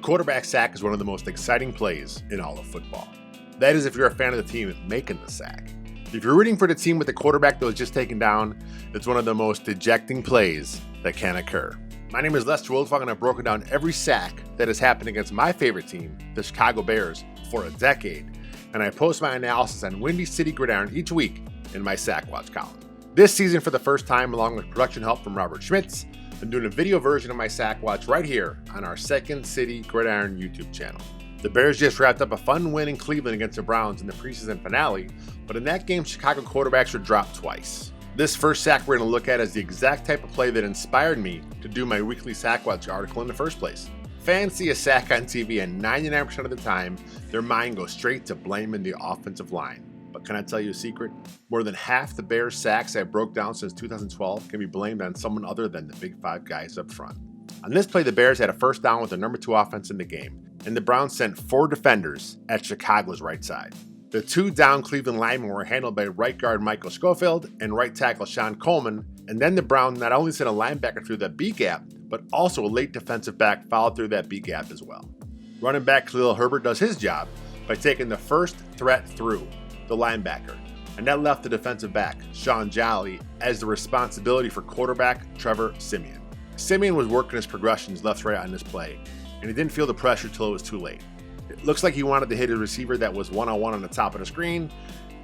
quarterback sack is one of the most exciting plays in all of football. That is if you're a fan of the team making the sack. If you're rooting for the team with the quarterback that was just taken down, it's one of the most dejecting plays that can occur. My name is Lester Wiltfong, and I've broken down every sack that has happened against my favorite team, the Chicago Bears, for a decade, and I post my analysis on Windy City Gridiron each week in my Sackwatch column. This season, for the first time, along with production help from Robert Schmitz, I'm doing a video version of my Sackwatch right here on our Second City Gridiron YouTube channel. The Bears just wrapped up a fun win in Cleveland against the Browns in the preseason finale, but in that game, Chicago quarterbacks were dropped twice. This first sack we're going to look at is the exact type of play that inspired me to do my weekly Sackwatch article in the first place. Fans see a sack on TV, and 99% of the time, their mind goes straight to blaming the offensive line. But can I tell you a secret? More than half the Bears sacks I broke down since 2012 can be blamed on someone other than the big five guys up front. On this play, the Bears had a first down with the number 2 offense in the game, and the Browns sent 4 defenders at Chicago's right side. The 2 down Cleveland linemen were handled by right guard Michael Schofield and right tackle Sean Coleman, and then the Browns not only sent a linebacker through that B gap, but also a late defensive back followed through that B gap as well. Running back Khalil Herbert does his job by taking the first threat through, the linebacker, and that left the defensive back, Sean Jolly, as the responsibility for quarterback Trevor Siemian. Siemian was working his progressions left-right on this play, and he didn't feel the pressure till it was too late. It looks like he wanted to hit his receiver that was one-on-one on the top of the screen,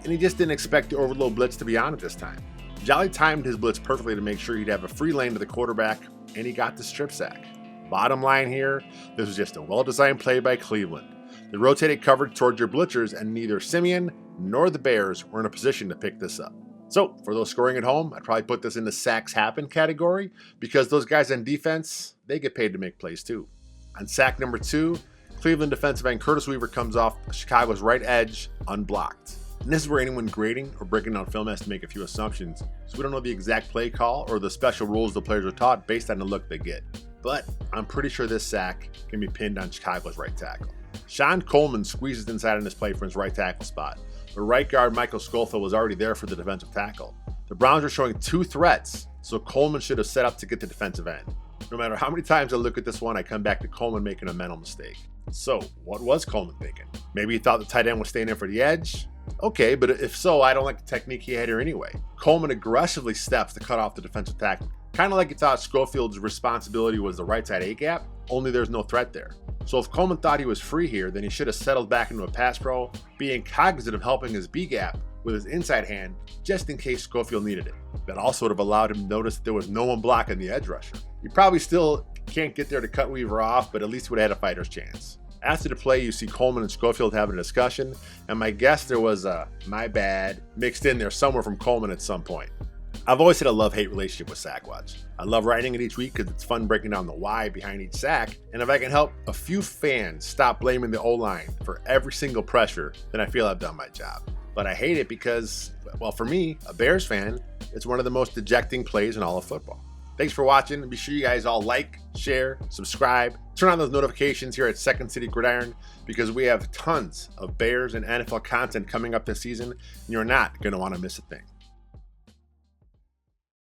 and he just didn't expect the overload blitz to be on at this time. Jolly timed his blitz perfectly to make sure he'd have a free lane to the quarterback, and he got the strip sack. Bottom line here, this was just a well-designed play by Cleveland. They rotated coverage towards your blitzers, and neither Siemian nor the Bears were in a position to pick this up. So, for those scoring at home, I'd probably put this in the sacks happen category, because those guys on defense, they get paid to make plays too. On sack number 2, Cleveland defensive end Curtis Weaver comes off Chicago's right edge unblocked. And this is where anyone grading or breaking down film has to make a few assumptions, so we don't know the exact play call or the special rules the players are taught based on the look they get. But I'm pretty sure this sack can be pinned on Chicago's right tackle. Sean Coleman squeezes inside on this play for his right tackle spot, but right guard Michael Schofield was already there for the defensive tackle. The Browns are showing 2 threats, so Coleman should have set up to get the defensive end. No matter how many times I look at this one, I come back to Coleman making a mental mistake. So, what was Coleman thinking? Maybe he thought the tight end was staying in for the edge? Okay, but if so, I don't like the technique he had here anyway. Coleman aggressively steps to cut off the defensive tackle. Kind of like he thought Schofield's responsibility was the right side A gap, only there's no threat there. So if Coleman thought he was free here, then he should have settled back into a pass pro, being cognizant of helping his B gap with his inside hand, just in case Schofield needed it. That also would have allowed him to notice that there was no one blocking the edge rusher. He probably still can't get there to cut Weaver off, but at least he would have had a fighter's chance. After the play, you see Coleman and Schofield having a discussion, and my guess there was a "my bad" mixed in there somewhere from Coleman at some point. I've always had a love-hate relationship with Sackwatch. I love writing it each week because it's fun breaking down the why behind each sack, and if I can help a few fans stop blaming the O-line for every single pressure, then I feel I've done my job. But I hate it because, well, for me, a Bears fan, it's one of the most dejecting plays in all of football. Thanks for watching, and be sure you guys all like, share, subscribe, turn on those notifications here at Second City Gridiron, because we have tons of Bears and NFL content coming up this season, and you're not going to want to miss a thing.